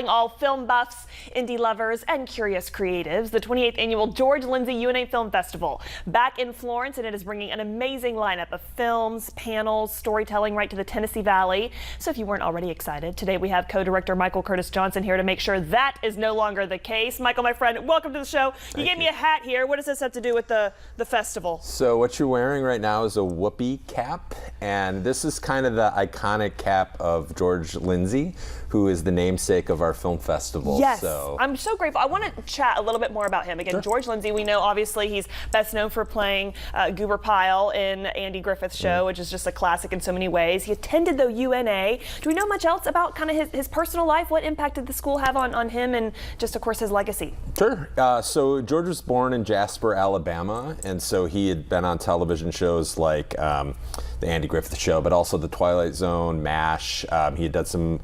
calling all film buffs, indie lovers, and curious creatives. The 28th annual George Lindsey UNA Film Festival back in Florence, and it is bringing an amazing lineup of films, panels, storytelling right to the Tennessee Valley. So if you weren't already excited, today we have co-director Michael Curtis Johnson here to make sure that is no longer the case. Michael, my friend, welcome to the show. You gave me a hat here. What does this have to do with the festival? So what you're wearing right now is a whoopee cap, and this is kind of the iconic cap of George Lindsey, who is the namesake of our film festival. Yes, so I'm so grateful. I want to chat a little bit more about him. Again, sure. George Lindsey, we know obviously he's best known for playing Goober Pyle in Andy Griffith's show, which is just a classic in so many ways. He attended the UNA. Do we know much else about kind of his personal life? What impact did the school have on him and just, of course, his legacy? Sure. So George was born in Jasper, Alabama, and so he had been on television shows like the Andy Griffith Show, but also The Twilight Zone, MASH. He had done some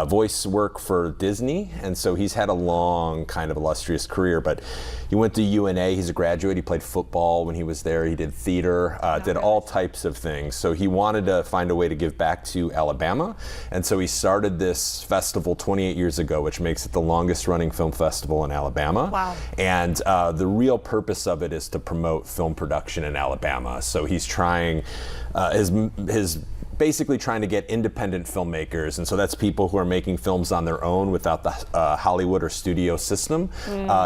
voice work for Disney, and so he's had a long kind of illustrious career. But he went to UNA. He's a graduate. He played football when he was there. He did theater, did all types of things. So he wanted to find a way to give back to Alabama, and so he started this festival 28 years ago, which makes it the longest running film festival in Alabama. Wow. And the real purpose of it is to promote film production in Alabama. So he's trying, his basically trying to get independent filmmakers, and so that's people who are making films on their own without the Hollywood or studio system,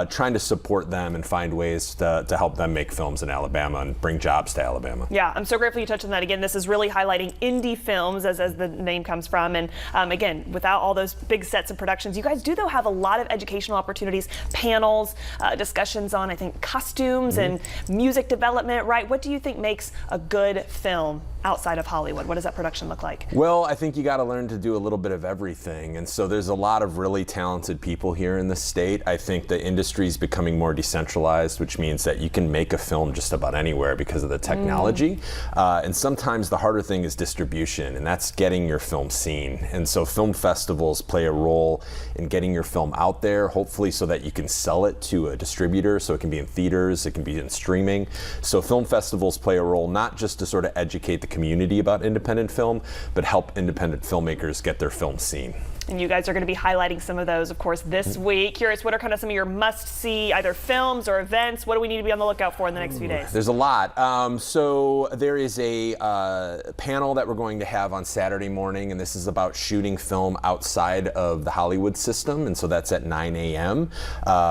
trying to support them and find ways to help them make films in Alabama and bring jobs to Alabama. Yeah, I'm so grateful you touched on that. Again, this is really highlighting indie films as the name comes from, and again, without all those big sets of productions. You guys do though have a lot of educational opportunities, panels, discussions on, I think, costumes and music development, right? What do you think makes a good film outside of Hollywood? What does that production look like? Well, I think you got to learn to do a little bit of everything, and so there's a lot of really talented people here in the state. I think the industry is becoming more decentralized, which means that you can make a film just about anywhere because of the technology, and sometimes the harder thing is distribution, and that's getting your film seen. And so film festivals play a role in getting your film out there, hopefully so that you can sell it to a distributor, so it can be in theaters, it can be in streaming. So film festivals play a role not just to sort of educate the community about independent film, but help independent filmmakers get their film seen. And you guys are going to be highlighting some of those, of course, this week. Curious, what are kind of some of your must-see either films or events? What do we need to be on the lookout for in the next few days? There's a lot. So there is a panel that we're going to have on Saturday morning, and this is about shooting film outside of the Hollywood system, and so that's at 9 a.m.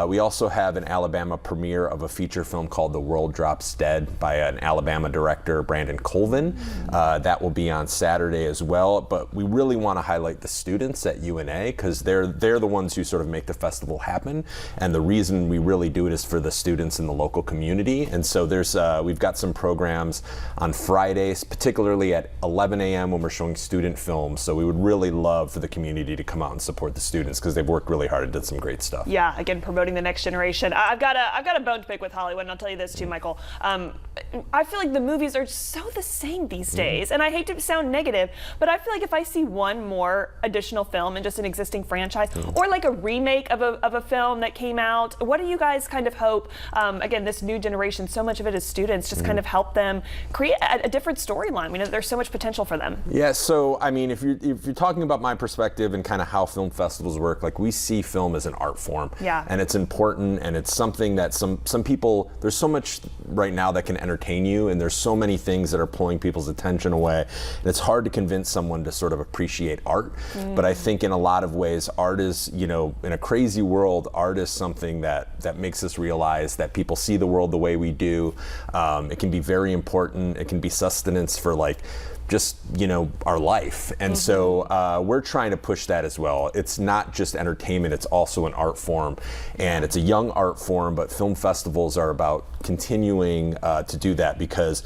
We also have an Alabama premiere of a feature film called The World Drops Dead by an Alabama director, Brandon Colvin. That will be on Saturday as well, but we really want to highlight the students at UNA because they're the ones who sort of make the festival happen, and the reason we really do it is for the students in the local community. And so there's we've got some programs on Fridays, particularly at 11 a.m. when we're showing student films. So we would really love for the community to come out and support the students because they've worked really hard and did some great stuff. Yeah, again, promoting the next generation. I've got a bone to pick with Hollywood, and I'll tell you this too, Michael. I feel like the movies are so the same these days, and I hate to sound negative, but I feel like if I see one more additional film in just an existing franchise, or like a remake of a film that came out, what do you guys kind of hope, again, this new generation, so much of it is students, just kind of help them create a different storyline? We know that there's so much potential for them. Yeah, so I mean, if you're talking about my perspective and kind of how film festivals work, like we see film as an art form, and it's important, and it's something that some people, there's so much right now that can entertain you, and there's so many things that are pulling people's attention away, and it's hard to convince someone to sort of appreciate art. But I think in a lot of ways, art is, you know, in a crazy world, art is something that makes us realize that people see the world the way we do. It can be very important. It can be sustenance for like just, you know, our life. And so we're trying to push that as well. It's not just entertainment, it's also an art form, and it's a young art form, but film festivals are about continuing to do that because,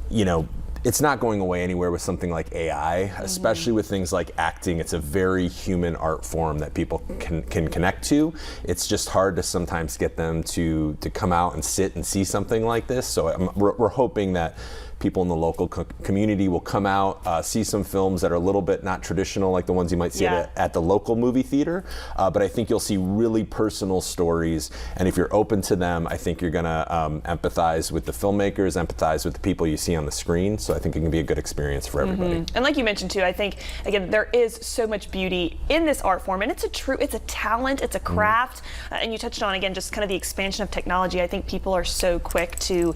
you know, it's not going away anywhere with something like AI, especially with things like acting. It's a very human art form that people can connect to. It's just hard to sometimes get them to come out and sit and see something like this. So we're hoping that people in the local community will come out, see some films that are a little bit not traditional like the ones you might see at the local movie theater, but I think you'll see really personal stories, and if you're open to them, I think you're going to empathize with the filmmakers, empathize with the people you see on the screen, so I think it can be a good experience for everybody. And like you mentioned too, I think, again, there is so much beauty in this art form, and it's a talent, it's a craft, and you touched on, again, just kind of the expansion of technology. I think people are so quick to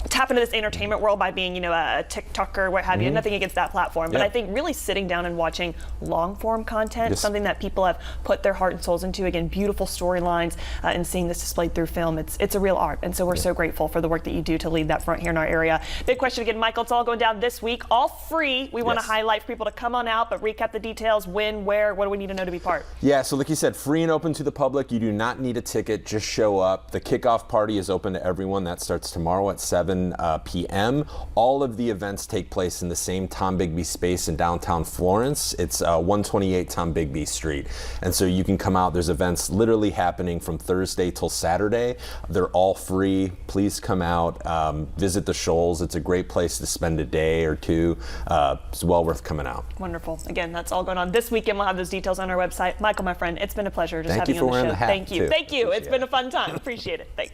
tap into this entertainment world by being, a TikToker, what have you. Nothing against that platform, but I think really sitting down and watching long-form content, something that people have put their heart and souls into. Again, beautiful storylines, and seeing this displayed through film. It's a real art, and so we're so grateful for the work that you do to lead that front here in our area. Big question again, Michael. It's all going down this week, all free. We want to highlight for people to come on out, but recap the details. When, where, what do we need to know to be part? Yeah, so like you said, free and open to the public. You do not need a ticket. Just show up. The kickoff party is open to everyone. That starts tomorrow at 7 p.m. All of the events take place in the same Tom Bigby space in downtown Florence. It's 128 Tom Bigby Street. And so you can come out. There's events literally happening from Thursday till Saturday. They're all free. Please come out, visit the Shoals. It's a great place to spend a day or two. It's well worth coming out. Wonderful. Again, that's all going on this weekend. We'll have those details on our website. Michael, my friend, it's been a pleasure just having you on the show. Thank you for wearing the hat. Thank you. Thank you. It's been a fun time. Appreciate it. Thanks.